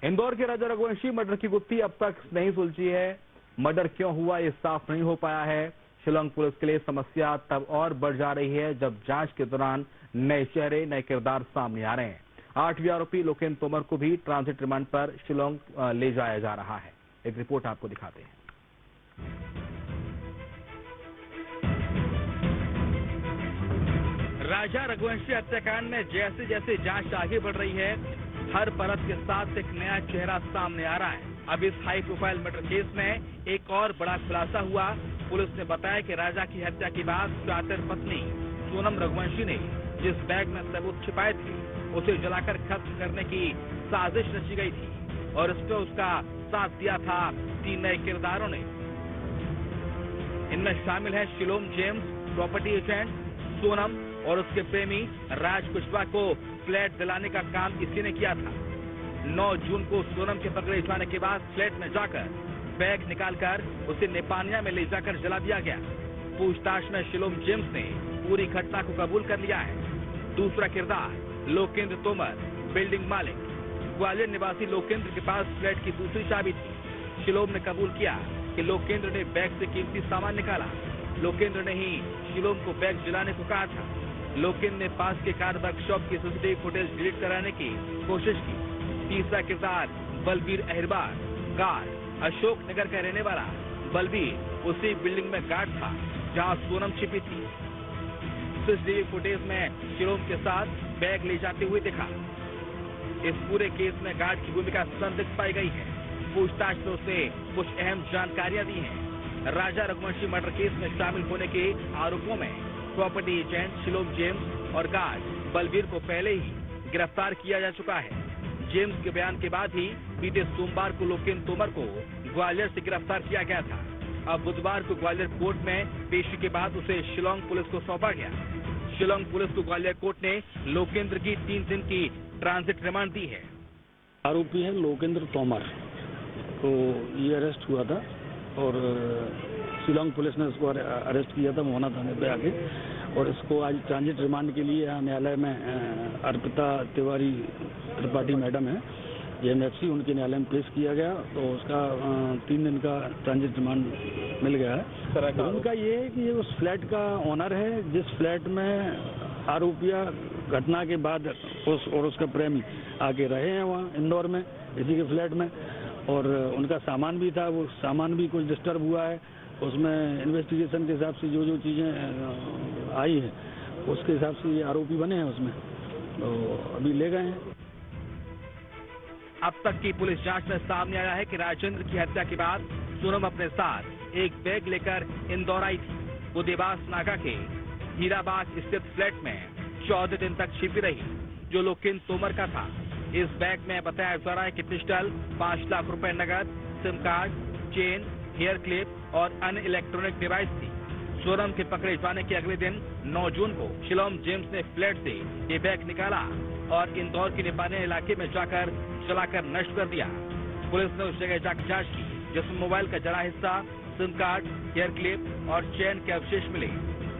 इंदौर के राजा रघुवंशी मर्डर की गुत्थी अब तक नहीं सुलझी है। मर्डर क्यों हुआ ये साफ नहीं हो पाया है। शिलांग पुलिस के लिए समस्या तब और बढ़ जा रही है जब जांच के दौरान नए चेहरे, नए किरदार सामने आ रहे हैं। 8वें आरोपी लोकेंद्र तोमर को भी ट्रांजिट रिमांड पर शिलांग ले जाया जा रहा है। एक रिपोर्ट आपको दिखाते हैं। राजा रघुवंशी हत्याकांड में जैसे जैसे जांच आगे बढ़ रही है, हर परत के साथ एक नया चेहरा सामने आ रहा है। अब इस हाई प्रोफाइल मर्डर केस में एक और बड़ा खुलासा हुआ। पुलिस ने बताया कि राजा की हत्या के बाद चातर पत्नी सोनम रघुवंशी ने जिस बैग में सबूत छिपाए थे उसे जलाकर खत्म करने की साजिश रची गई थी और इसमें उसका साथ दिया था 3 नए किरदारों ने। इनमें शामिल है Shalom James, property agent, Sonam और उसके प्रेमी राज कुशवाहा को फ्लैट दिलाने का काम इसी ने किया था। 9 जून को सोनम के पकड़े जाने के बाद फ्लैट में जाकर बैग निकालकर उसे नेपानिया में ले जाकर जला दिया गया। पूछताछ में शिलोम जेम्स ने पूरी घटना को कबूल कर लिया है। दूसरा किरदार लोकेंद्र तोमर, बिल्डिंग मालिक। ग्वालियर निवासी लोकेंद्र के पास फ्लैट की दूसरी चाबी थी। शिलोम ने कबूल किया कि लोकेंद्र ने बैग से कीमती सामान निकाला। लोकेंद्र ने ही शिलोम को बैग जलाने को कहा था। लोकेंद्र ने पास के कार वर्कशॉप की सीसीटीवी फुटेज डिलीट कराने की कोशिश की। तीसरा किरदार बलबीर अहिरबार, गार्ड। अशोक नगर का रहने वाला बलबीर उसी बिल्डिंग में गार्ड था जहां सोनम छिपी थी। सीसीटीवी फुटेज में शिलोम के साथ बैग ले जाते हुए दिखा। इस पूरे केस में गार्ड की भूमिका संदिग्ध पाई गई है। पूछताछ में उसे कुछ अहम जानकारियां दी हैं। राजा रघुवंशी मर्डर केस में शामिल होने के आरोपों में प्रॉपर्टी एजेंट शिलोम जेम्स और गार्ड बलबीर को पहले ही गिरफ्तार किया जा चुका है। जेम्स के बयान के बाद ही बीते सोमवार को लोकेंद्र तोमर को ग्वालियर से गिरफ्तार किया गया था। अब बुधवार को ग्वालियर कोर्ट में पेशी के बाद उसे शिलांग पुलिस को सौंपा गया। शिलांग पुलिस को ग्वालियर कोर्ट ने लोकेंद्र की 3 दिन की ट्रांजिट रिमांड दी है। आरोपी है लोकेंद्र तोमर, तो ये अरेस्ट हुआ था और शिलांग पुलिस ने इसको अरेस्ट किया था मोहना थाने पे आके, और इसको आज ट्रांजिट रिमांड के लिए यहाँ न्यायालय में अर्पिता तिवारी त्रिपाठी मैडम है एमएफसी, उनके न्यायालय में पेश किया गया। तो उसका 3 दिन का ट्रांजिट रिमांड मिल गया है। तो उनका ये है कि ये उस फ्लैट का ओनर है जिस फ्लैट में आरोपिया घटना के बाद और उसका प्रेमी आके रहे हैं वहाँ इंदौर में, इसी के फ्लैट में, और उनका सामान भी था। वो सामान भी कुछ डिस्टर्ब हुआ है। उसमें इन्वेस्टिगेशन के हिसाब से जो चीजें आई है उसके हिसाब से ये आरोपी बने हैं उसमें, तो अभी ले गए हैं। अब तक की पुलिस जांच में सामने आया है कि राजेंद्र की हत्या के बाद सोनम अपने साथ एक बैग लेकर इंदौर आई थी। वो देवास नाका के हीराबाग स्थित फ्लैट में 14 दिन तक छिपी रही, जो लोकेंद्र तोमर का था। इस बैग में बताया जा रहा है कि पिस्टल, 5 लाख रुपए नकद, SIM card, chain, hair clip और अन्य इलेक्ट्रॉनिक डिवाइस थी। सोनम के पकड़े जाने के अगले दिन 9 जून को शिलोम जेम्स ने फ्लैट से ये बैग निकाला और इंदौर के नेपानिया इलाके में जाकर जलाकर नष्ट कर दिया। पुलिस ने उस जगह जाकर जांच की जिसमें मोबाइल का जला हिस्सा, सिम कार्ड, हेयर क्लिप और चेन के अवशेष मिले।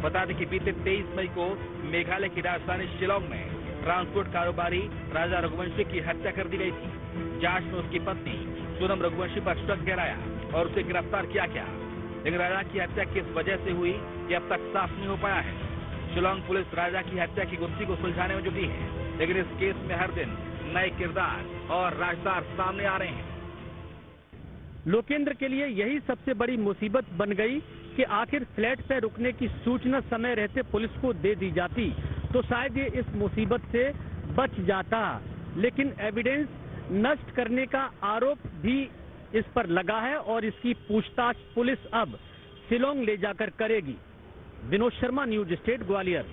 बता दें कि बीते 23 मई को मेघालय की राजधानी शिलोंग में ट्रांसपोर्ट कारोबारी राजा रघुवंशी की हत्या कर दी गई थी। जांच में उसकी पत्नी सोनम रघुवंशी पर शक गहराया और उसे गिरफ्तार किया गया। लेकिन राजा की हत्या किस वजह से हुई ये अब तक साफ नहीं हो पाया है। शिलोंग पुलिस राजा की हत्या की गुत्थी को सुलझाने में जुटी है, लेकिन इस केस में हर दिन नए किरदार और राजदार सामने आ रहे हैं। लोकेंद्र के लिए यही सबसे बड़ी मुसीबत बन गई कि आखिर फ्लैट पे रुकने की सूचना समय रहते पुलिस को दे दी जाती तो शायद ये इस मुसीबत से बच जाता। लेकिन एविडेंस नष्ट करने का आरोप भी इस पर लगा है और इसकी पूछताछ पुलिस अब शिलोंग ले जाकर करेगी। Vinod Sharma, news state, Gwalior.